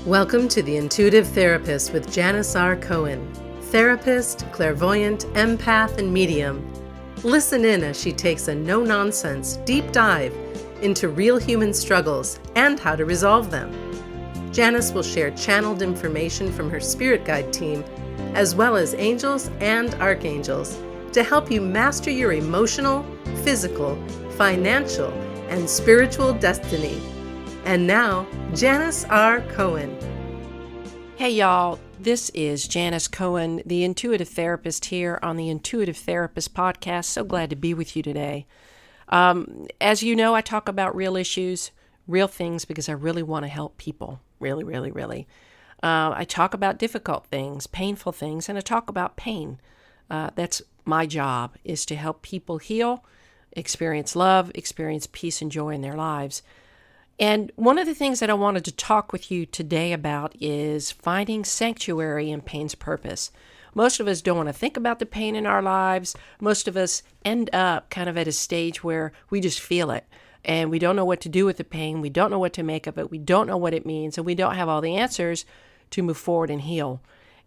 Welcome to The Intuitive Therapist with Janis Cohen, therapist, clairvoyant, empath, and medium. Listen in as she takes a no-nonsense, deep dive into real human struggles and how to resolve them. Janis will share channeled information from her spirit guide team, as well as angels and archangels, to help you master your emotional, physical, financial, and spiritual destiny. And now, Janis R. Cohen. Hey y'all, this is Janis Cohen, the Intuitive Therapist here on the Intuitive Therapist podcast. So glad to be with you today. As you know, I talk about real issues, real things, because I really want to help people. Really. I talk about difficult things, painful things, and I talk about pain. That's my job, is to help people heal, experience love, experience peace and joy in their lives. And one of the things that I wanted to talk with you today about is finding sanctuary in pain's purpose. Most of us don't want to think about the pain in our lives. Most of us end up kind of at a stage where we just feel it and we don't know what to do with the pain. We don't know what to make of it. We don't know what it means, and we don't have all the answers to move forward and heal.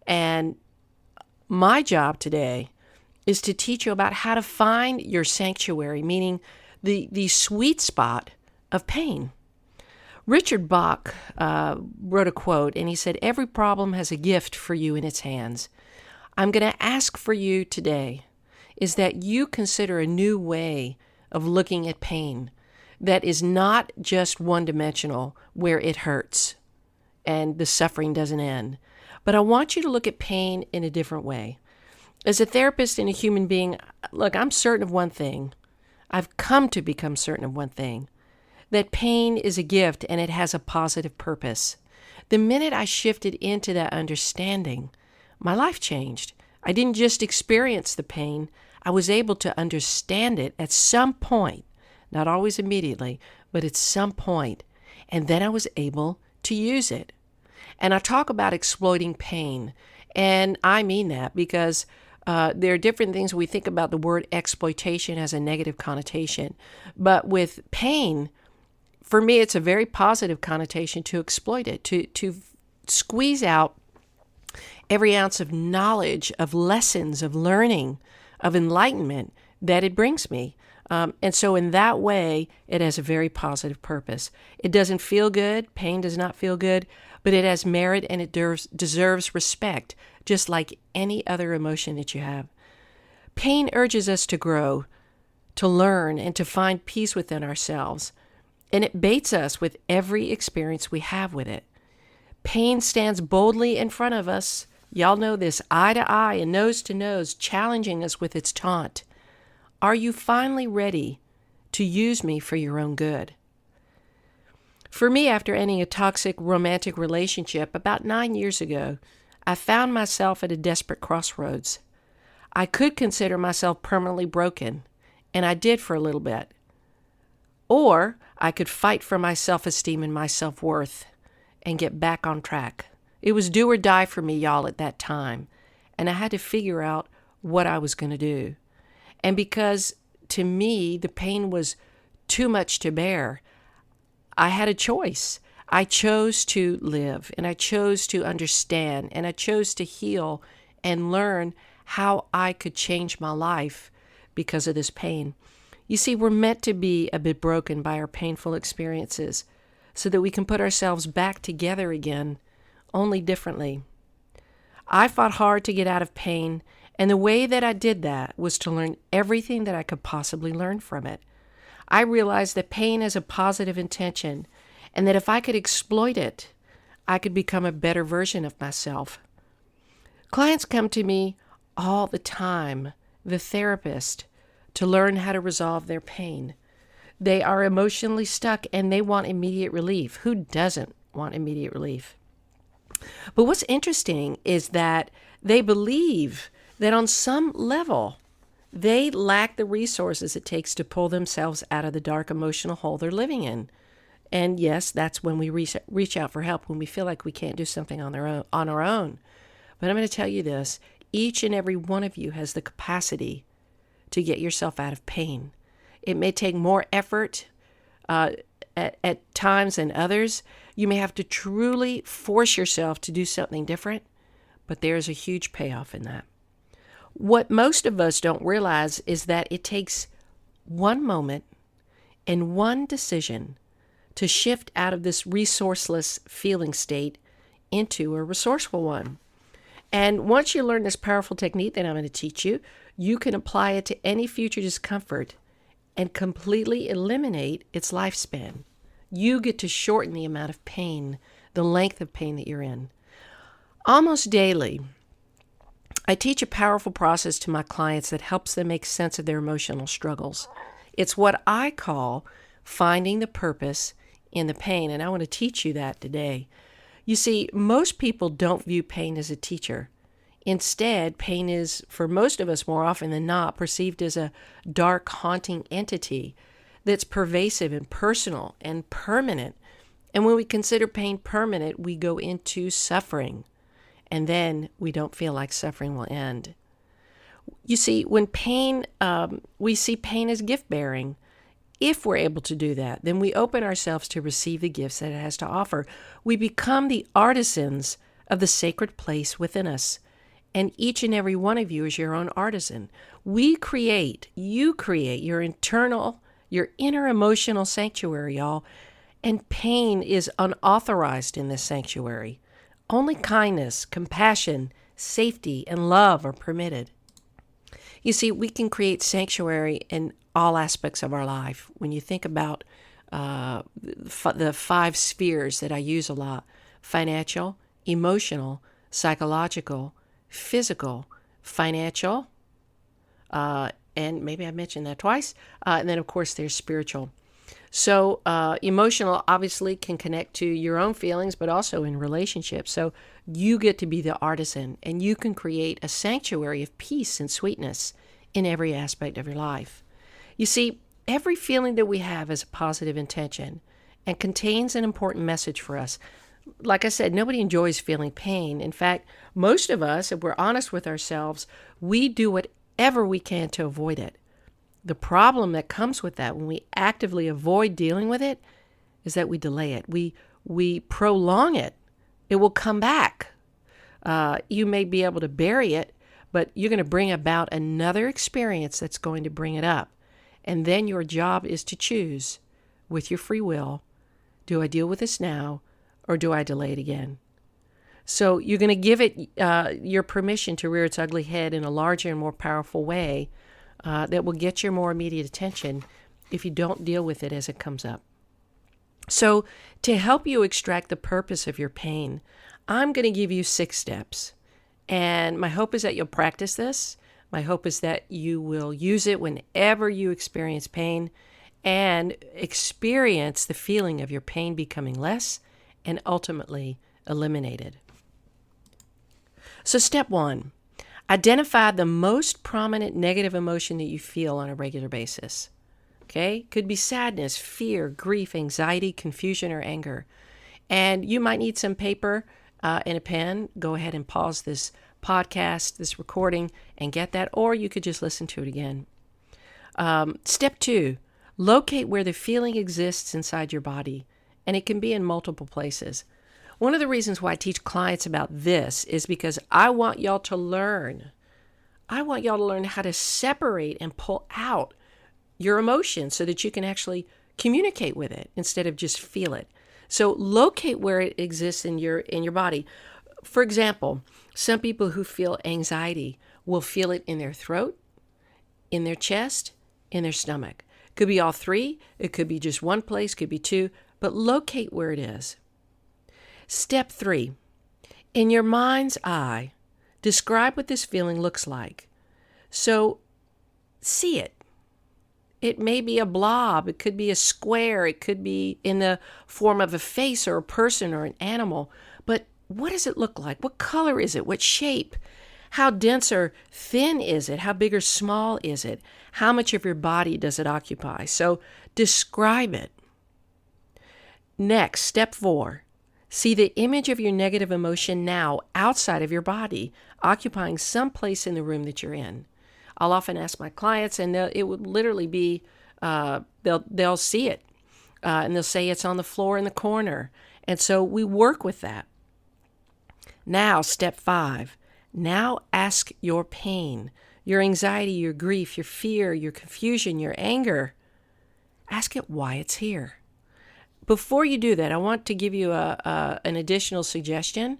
And my job today is to teach you about how to find your sanctuary, meaning the sweet spot of pain. Richard Bach wrote a quote, and he said, "Every problem has a gift for you in its hands." I'm going to ask for you today is that you consider a new way of looking at pain that is not just one-dimensional, where it hurts and the suffering doesn't end. But I want you to look at pain in a different way. As a therapist and a human being, look, I'm certain of one thing. I've come to become certain of one thing. That pain is a gift and it has a positive purpose. The minute I shifted into that understanding, my life changed. I didn't just experience the pain, I was able to understand it at some point, not always immediately, but at some point, and then I was able to use it. And I talk about exploiting pain, and I mean that because there are different things. We think about the word exploitation as a negative connotation, but with pain, for me, it's a very positive connotation to exploit it, to squeeze out every ounce of knowledge, of lessons, of learning, of enlightenment that it brings me. And so in that way, it has a very positive purpose. It doesn't feel good. Pain does not feel good, but it has merit and it deserves respect, just like any other emotion that you have. Pain urges us to grow, to learn, and to find peace within ourselves. And it baits us with every experience we have with it. Pain stands boldly in front of us. Y'all know this, eye to eye and nose to nose, challenging us with its taunt. Are you finally ready to use me for your own good? For me, after ending a toxic romantic relationship about 9 years ago, I found myself at a desperate crossroads. I could consider myself permanently broken, and I did for a little bit. Or I could fight for my self-esteem and my self-worth and get back on track. It was do or die for me, y'all, at that time. And I had to figure out what I was going to do. And because to me, the pain was too much to bear, I had a choice. I chose to live, and I chose to understand, and I chose to heal and learn how I could change my life because of this pain. You see, we're meant to be a bit broken by our painful experiences so that we can put ourselves back together again, only differently. I fought hard to get out of pain, and the way that I did that was to learn everything that I could possibly learn from it. I realized that pain has a positive intention, and that if I could exploit it, I could become a better version of myself. Clients come to me all the time, the therapist, to learn how to resolve their pain. They are emotionally stuck and they want immediate relief. Who doesn't want immediate relief? But what's interesting is that they believe that on some level, they lack the resources it takes to pull themselves out of the dark emotional hole they're living in. And yes, that's when we reach out for help, when we feel like we can't do something on our own. But I'm going to tell you this, each and every one of you has the capacity to get yourself out of pain. It may take more effort at times than others. You may have to truly force yourself to do something different, but there's a huge payoff in that. What most of us don't realize is that it takes one moment and one decision to shift out of this resourceless feeling state into a resourceful one. And once you learn this powerful technique that I'm going to teach you, you can apply it to any future discomfort and completely eliminate its lifespan. You get to shorten the amount of pain, the length of pain that you're in. Almost daily, I teach a powerful process to my clients that helps them make sense of their emotional struggles. It's what I call finding the purpose in the pain, and I want to teach you that today. You see, most people don't view pain as a teacher. Instead, pain is, for most of us more often than not, perceived as a dark, haunting entity that's pervasive and personal and permanent. And when we consider pain permanent, we go into suffering. And then we don't feel like suffering will end. You see, when pain, we see pain as gift-bearing. If we're able to do that, then we open ourselves to receive the gifts that it has to offer. We become the artisans of the sacred place within us. And each and every one of you is your own artisan. You create your inner emotional sanctuary, y'all. And pain is unauthorized in this sanctuary. Only kindness, compassion, safety, and love are permitted. You see, we can create sanctuary in all aspects of our life. When you think about the 5 spheres that I use a lot: financial, emotional, psychological, physical, financial, and maybe I mentioned that twice, and then of course there's spiritual. So emotional obviously can connect to your own feelings, but also in relationships. So you get to be the artisan, and you can create a sanctuary of peace and sweetness in every aspect of your life. You see, every feeling that we have is a positive intention and contains an important message for us. Like I said, nobody enjoys feeling pain. In fact, most of us, if we're honest with ourselves, we do whatever we can to avoid it. The problem that comes with that when we actively avoid dealing with it is that we delay it. We prolong it. It will come back. You may be able to bury it, but you're going to bring about another experience that's going to bring it up. And then your job is to choose with your free will, do I deal with this now or do I delay it again? So you're going to give it your permission to rear its ugly head in a larger and more powerful way that will get your more immediate attention if you don't deal with it as it comes up. So to help you extract the purpose of your pain, I'm going to give you 6 steps. And my hope is that you'll practice this. My hope is that you will use it whenever you experience pain and experience the feeling of your pain becoming less and ultimately eliminated. So step 1, identify the most prominent negative emotion that you feel on a regular basis. Okay? Could be sadness, fear, grief, anxiety, confusion, or anger. And you might need some paper and a pen. Go ahead and pause this podcast, this recording, and get that, or you could just listen to it again. Step 2, locate where the feeling exists inside your body, and it can be in multiple places. One of the reasons why I teach clients about this is because I want y'all to learn. I want y'all to learn how to separate and pull out your emotions so that you can actually communicate with it instead of just feel it. So locate where it exists in your body. For example, some people who feel anxiety will feel it in their throat, in their chest, in their stomach. It could be all 3. It could be just one place, could be 2, but locate where it is. Step 3, in your mind's eye, describe what this feeling looks like. So see it. It may be a blob. It could be a square. It could be in the form of a face or a person or an animal. But what does it look like? What color is it? What shape? How dense or thin is it? How big or small is it? How much of your body does it occupy? So describe it. Next, step 4. See the image of your negative emotion now outside of your body, occupying some place in the room that you're in. I'll often ask my clients, and it would literally be, they'll see it. And they'll say it's on the floor in the corner. And so we work with that. Now, step 5. Now ask your pain, your anxiety, your grief, your fear, your confusion, your anger. Ask it why it's here. Before you do that, I want to give you an additional suggestion,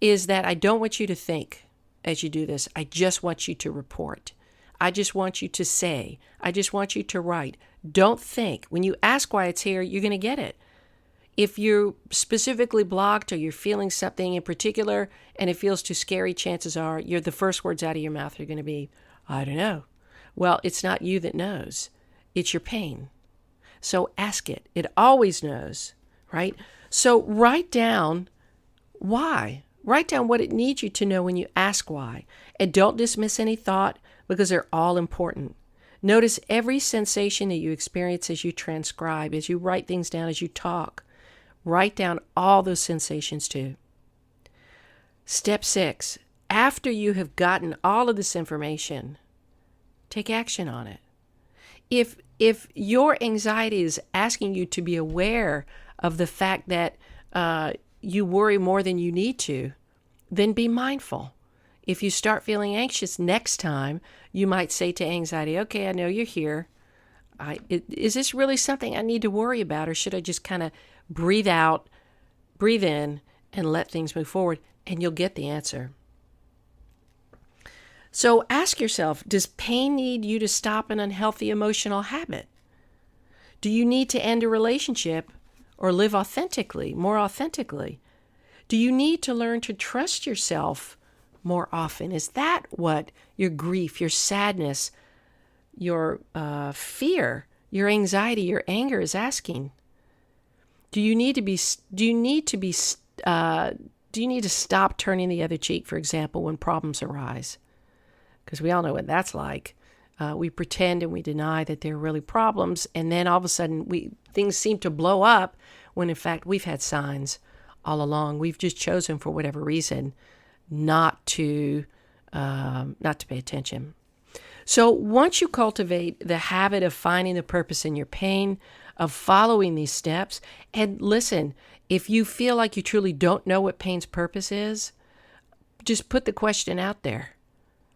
is that I don't want you to think as you do this. I just want you to report. I just want you to say. I just want you to write. Don't think. When you ask why it's here, you're going to get it. If you're specifically blocked or you're feeling something in particular and it feels too scary, chances are the first words out of your mouth are going to be, I don't know. Well, it's not you that knows. It's your pain. So ask it. It always knows, right? So write down why. Write down what it needs you to know when you ask why. And don't dismiss any thought, because they're all important. Notice every sensation that you experience as you transcribe, as you write things down, as you talk. Write down all those sensations too. Step 6, after you have gotten all of this information, take action on it. If your anxiety is asking you to be aware of the fact that you worry more than you need to, then be mindful. If you start feeling anxious next time, you might say to anxiety, okay, I know you're here. Is this really something I need to worry about, or should I just kind of breathe out, breathe in, and let things move forward? And you'll get the answer. So ask yourself, does pain need you to stop an unhealthy emotional habit? Do you need to end a relationship or live authentically, more authentically? Do you need to learn to trust yourself more often? Is that what your grief, your sadness, your fear, your anxiety, your anger is asking? Do you need to stop turning the other cheek, for example, when problems arise? Because we all know what that's like. We pretend and we deny that there are really problems, and then all of a sudden things seem to blow up when in fact we've had signs all along. We've just chosen, for whatever reason, not to pay attention. So once you cultivate the habit of finding the purpose in your pain, of following these steps, and listen, if you feel like you truly don't know what pain's purpose is, just put the question out there.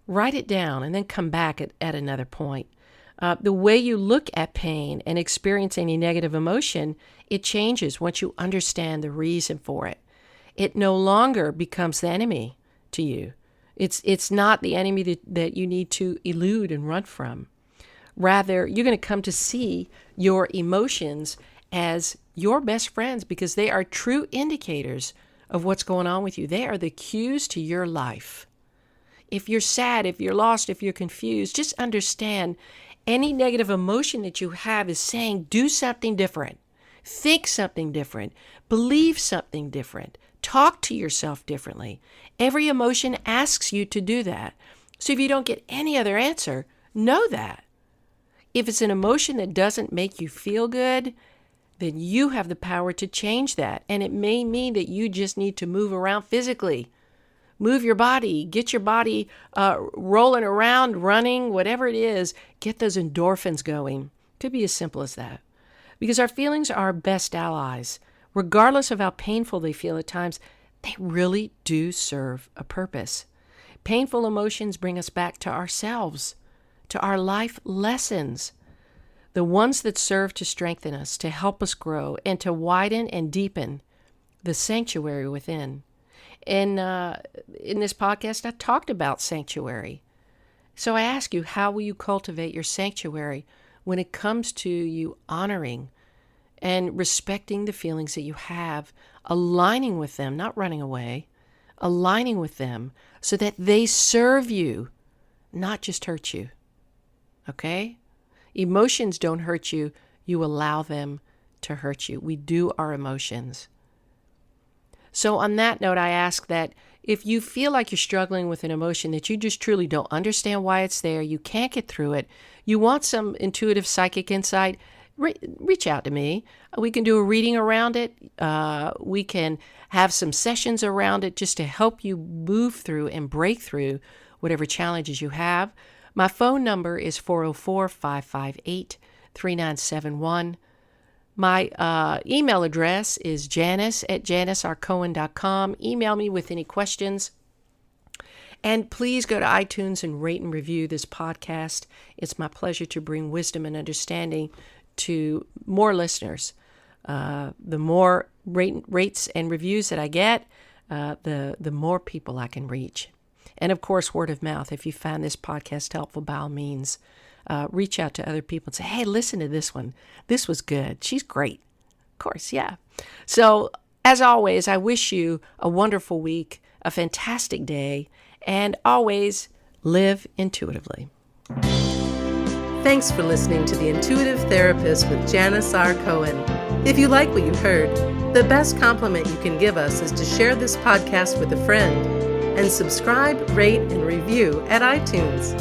Write it down and then come back at another point. The way you look at pain and experience any negative emotion, it changes once you understand the reason for it. It no longer becomes the enemy to you. It's not the enemy that you need to elude and run from. Rather, you're going to come to see your emotions as your best friends, because they are true indicators of what's going on with you. They are the cues to your life. If you're sad, if you're lost, if you're confused, just understand any negative emotion that you have is saying, do something different. Think something different. Believe something different. Talk to yourself differently. Every emotion asks you to do that. So if you don't get any other answer, know that. If it's an emotion that doesn't make you feel good, then you have the power to change that. And it may mean that you just need to move around physically. Move your body, get your body rolling around, running, whatever it is, get those endorphins going. Could be as simple as that. Because our feelings are our best allies. Regardless of how painful they feel at times, they really do serve a purpose. Painful emotions bring us back to ourselves, to our life lessons, the ones that serve to strengthen us, to help us grow, and to widen and deepen the sanctuary within. And in this podcast, I talked about sanctuary. So I ask you, how will you cultivate your sanctuary when it comes to you honoring and respecting the feelings that you have, aligning with them, not running away, aligning with them so that they serve you, not just hurt you? Okay? Emotions don't hurt you. You allow them to hurt you. We do our emotions. So on that note, I ask that if you feel like you're struggling with an emotion that you just truly don't understand why it's there, you can't get through it, you want some intuitive psychic insight, reach out to me. We can do a reading around it. We can have some sessions around it just to help you move through and break through whatever challenges you have. My phone number is 404-558-3971. My email address is janis@janisrcohen.com. Email me with any questions. And please go to iTunes and rate and review this podcast. It's my pleasure to bring wisdom and understanding to more listeners. The more rates and reviews that I get, the more people I can reach. And of course, word of mouth. If you found this podcast helpful, by all means, reach out to other people and say, hey, listen to this one. This was good. She's great. Of course, yeah. So, as always, I wish you a wonderful week, a fantastic day, and always live intuitively. Thanks for listening to The Intuitive Therapist with Janis R. Cohen. If you like what you heard, the best compliment you can give us is to share this podcast with a friend and subscribe, rate, and review at iTunes.